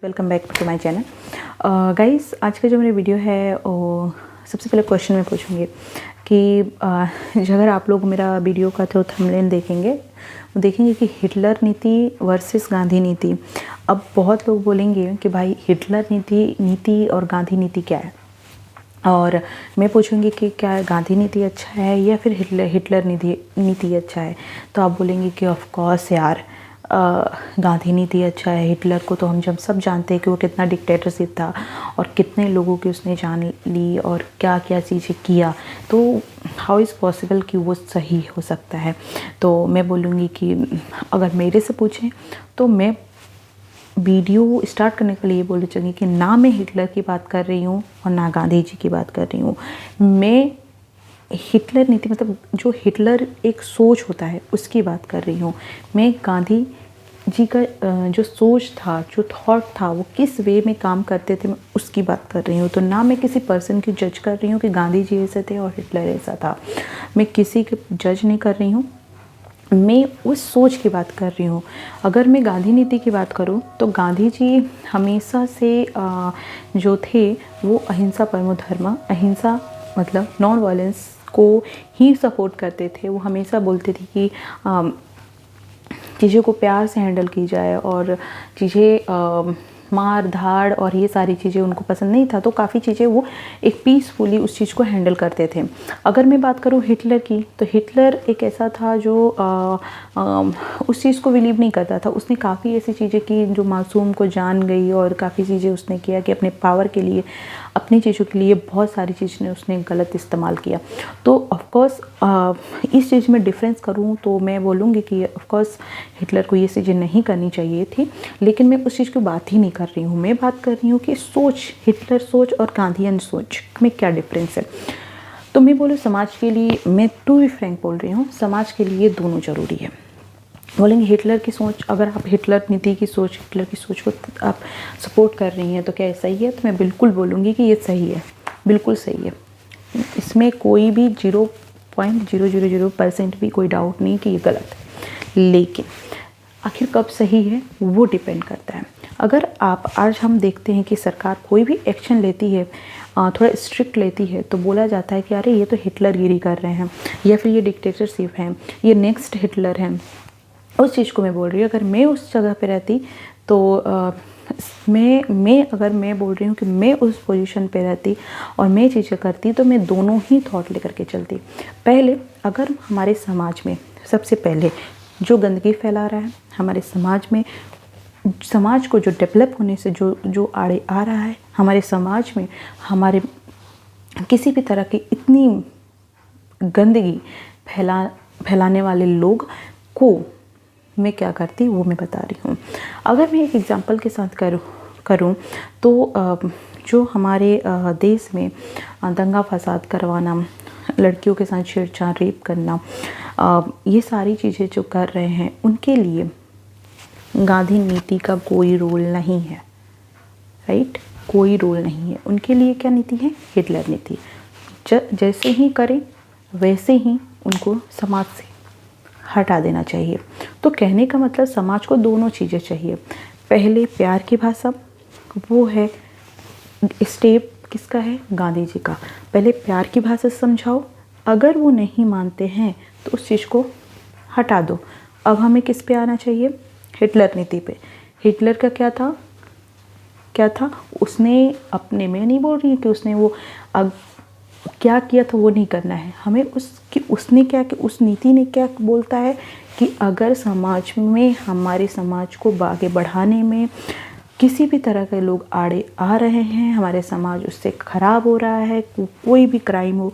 Welcome back to my channel. Guys, आज का जो मेरी वीडियो है वो सबसे पहले क्वेश्चन में पूछूंगी कि अगर आप लोग मेरा वीडियो का जो थंबनेल देखेंगे वो देखेंगे कि हिटलर नीति वर्सेस गांधी नीति। अब बहुत लोग बोलेंगे कि भाई हिटलर नीति और गांधी नीति क्या है, और मैं पूछूंगी कि क्या गांधी नीति अच्छा है या फिर हिटलर नीति अच्छा है। तो आप बोलेंगे कि ऑफ कोर्स यार, गांधी नीति अच्छा है। हिटलर को तो हम जब सब जानते हैं कि वो कितना डिक्टेटरशिप था और कितने लोगों की उसने जान ली और क्या क्या चीज़ें किया, तो हाउ इज़ पॉसिबल कि वो सही हो सकता है। तो मैं बोलूँगी कि अगर मेरे से पूछें तो मैं वीडियो स्टार्ट करने के लिए बोलना चाहूँगी कि ना मैं हिटलर की बात कर रही हूँ और ना गांधी जी की बात कर रही हूँ। मैं हिटलर नीति मतलब जो हिटलर एक सोच होता है उसकी बात कर रही हूँ। मैं गांधी जी का जो सोच था, जो थॉट था, वो किस वे में काम करते थे, मैं उसकी बात कर रही हूँ। तो ना मैं किसी पर्सन की जज कर रही हूँ कि गांधी जी ऐसे थे और हिटलर ऐसा था। मैं किसी के जज नहीं कर रही हूँ, मैं उस सोच की बात कर रही हूँ। अगर मैं गांधी नीति की बात करूँ तो गांधी जी हमेशा से जो थे वो अहिंसा परमो धर्म, अहिंसा मतलब नॉन वायलेंस को ही सपोर्ट करते थे। वो हमेशा बोलते थे कि चीज़ों को प्यार से हैंडल की जाए और चीज़ें मार धाड़ और ये सारी चीज़ें उनको पसंद नहीं था। तो काफ़ी चीज़ें वो एक पीसफुली उस चीज़ को हैंडल करते थे। अगर मैं बात करूँ हिटलर की, तो हिटलर एक ऐसा था जो उस चीज़ को बिलीव नहीं करता था। उसने काफ़ी ऐसी चीज़ें की जो मासूम को जान गई और काफ़ी चीज़ें उसने किया कि अपने पावर के लिए, अपनी चीज़ों के लिए बहुत सारी चीज़ें उसने गलत इस्तेमाल किया। तो ऑफकोर्स इस चीज़ में डिफरेंस करूँ तो मैं बोलूँगी कि ऑफकोर्स हिटलर को ये चीज़ें नहीं करनी चाहिए थी, लेकिन मैं उस चीज़ की बात ही नहीं कर रही हूँ। मैं बात कर रही हूँ कि सोच, हिटलर सोच और गांधीयन सोच में क्या डिफरेंस है। तो मैं बोलूँ समाज के लिए, मैं टू बी फ्रैंक बोल रही हूँ, समाज के लिए दोनों ज़रूरी है। बोलेंगे हिटलर की सोच, अगर आप हिटलर नीति की सोच, हिटलर की सोच को आप सपोर्ट कर रही हैं तो क्या सही है? तो मैं बिल्कुल बोलूँगी कि ये सही है, बिल्कुल सही है। इसमें कोई भी 0.000% भी कोई डाउट नहीं कि ये गलत है। लेकिन आखिर कब सही है वो डिपेंड करता है। अगर आज हम देखते हैं कि सरकार कोई भी एक्शन लेती है, थोड़ा स्ट्रिक्ट लेती है, तो बोला जाता है कि अरे ये तो हिटलरगिरी कर रहे हैं या फिर ये डिक्टेटरशिप है, ये नेक्स्ट हिटलर है। उस चीज़ को मैं बोल रही हूँ। अगर मैं उस जगह पे रहती तो अगर मैं बोल रही हूँ कि मैं उस पोजीशन पे रहती और मैं चीज़ें करती तो मैं दोनों ही थॉट लेकर के चलती। पहले अगर हमारे समाज में सबसे पहले जो गंदगी फैला रहा है हमारे समाज में, समाज को जो डेवलप होने से जो आड़े आ रहा है, हमारे समाज में हमारे किसी भी तरह की इतनी गंदगी फैलाने वाले लोग को मैं क्या करती वो मैं बता रही हूँ। अगर मैं एक एग्जांपल के साथ करूँ तो जो हमारे देश में दंगा फसाद करवाना, लड़कियों के साथ छेड़छाड़, रेप करना, ये सारी चीज़ें जो कर रहे हैं उनके लिए गांधी नीति का कोई रोल नहीं है, राइट? कोई रोल नहीं है। उनके लिए क्या नीति है? हिटलर नीति। जैसे ही करें वैसे ही उनको समाज से हटा देना चाहिए। तो कहने का मतलब समाज को दोनों चीज़ें चाहिए। पहले प्यार की भाषा, वो है स्टेप किसका है? गांधी जी का। पहले प्यार की भाषा समझाओ, अगर वो नहीं मानते हैं तो उस चीज़ को हटा दो। अब हमें किस पे आना चाहिए? हिटलर नीति पे। हिटलर का क्या था? उसने अपने, मैं नहीं बोल रही कि उसने वो क्या किया था वो नहीं करना है हमें, उसने क्या कि उस नीति ने क्या बोलता है कि अगर समाज में, हमारे समाज को आगे बढ़ाने में किसी भी तरह के लोग आड़े आ रहे हैं, हमारे समाज उससे ख़राब हो रहा है, कोई भी क्राइम हो,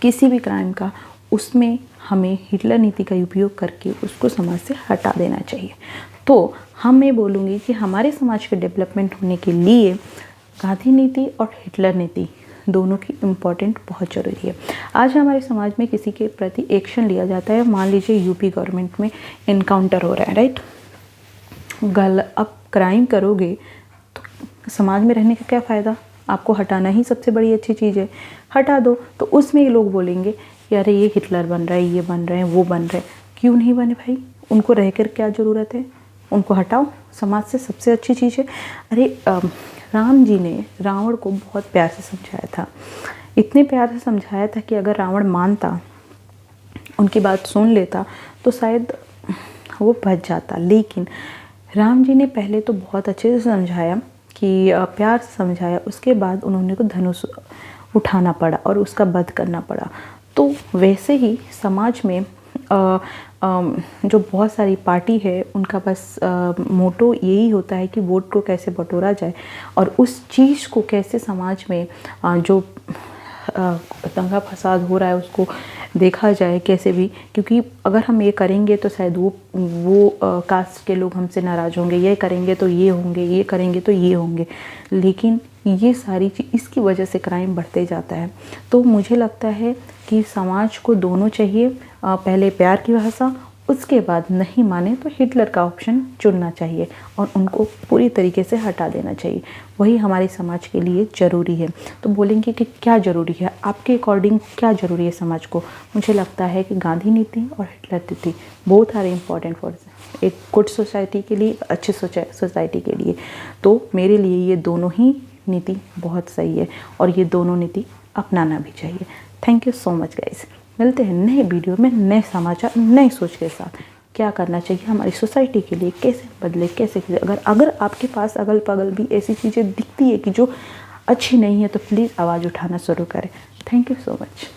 किसी भी क्राइम का, उसमें हमें हिटलर नीति का उपयोग करके उसको समाज से हटा देना चाहिए। तो मैं बोलूँगी कि हमारे समाज के डेवलपमेंट होने के लिए गांधी नीति और हिटलर नीति दोनों की इम्पोर्टेंट बहुत ज़रूरी है। आज हमारे समाज में किसी के प्रति एक्शन लिया जाता है, मान लीजिए यूपी गवर्नमेंट में इनकाउंटर हो रहा है, राइट? अब क्राइम करोगे तो समाज में रहने का क्या फ़ायदा? आपको हटाना ही सबसे बड़ी अच्छी चीज़ है। हटा दो तो उसमें लोग बोलेंगे कि अरे ये हिटलर बन रहा है, ये बन रहे हैं, वो बन रहे हैं। क्यों नहीं बने भाई? उनको रहकर क्या ज़रूरत है? उनको हटाओ, समाज से सबसे अच्छी चीज़ है। अरे राम जी ने रावण को बहुत प्यार से समझाया था, इतने प्यार से समझाया था कि अगर रावण मानता, उनकी बात सुन लेता तो शायद वो बच जाता। लेकिन राम जी ने पहले तो बहुत अच्छे से समझाया कि प्यार से समझाया, उसके बाद उन्होंने को धनुष उठाना पड़ा और उसका वध करना पड़ा। तो वैसे ही समाज में जो बहुत सारी पार्टी है उनका बस मोटो यही होता है कि वोट को कैसे बटोरा जाए और उस चीज़ को कैसे समाज में जो दंगा फसाद हो रहा है उसको देखा जाए कैसे भी, क्योंकि अगर हम ये करेंगे तो शायद वो कास्ट के लोग हमसे नाराज़ होंगे, ये करेंगे तो ये होंगे, ये करेंगे तो ये होंगे। लेकिन ये सारी चीज़ इसकी वजह से क्राइम बढ़ते जाता है। तो मुझे लगता है कि समाज को दोनों चाहिए, पहले प्यार की भाषा, उसके बाद नहीं माने तो हिटलर का ऑप्शन चुनना चाहिए और उनको पूरी तरीके से हटा देना चाहिए। वही हमारे समाज के लिए ज़रूरी है। तो बोलेंगे कि क्या ज़रूरी है, आपके अकॉर्डिंग क्या ज़रूरी है समाज को? मुझे लगता है कि गांधी नीति और हिटलर नीति बोथ आर इम्पॉर्टेंट फॉर एक गुड सोसाइटी के लिए, अच्छी सोसाइटी के लिए। तो मेरे लिए ये दोनों ही नीति बहुत सही है और ये दोनों नीति अपनाना भी चाहिए। Thank you so much guys. मिलते हैं नए वीडियो में, नए समाचार, नए सोच के साथ। क्या करना चाहिए हमारी सोसाइटी के लिए, कैसे बदले, कैसे अगर आपके पास अगल बगल भी ऐसी चीज़ें दिखती है कि जो अच्छी नहीं है तो प्लीज़ आवाज़ उठाना शुरू करें। Thank you so much.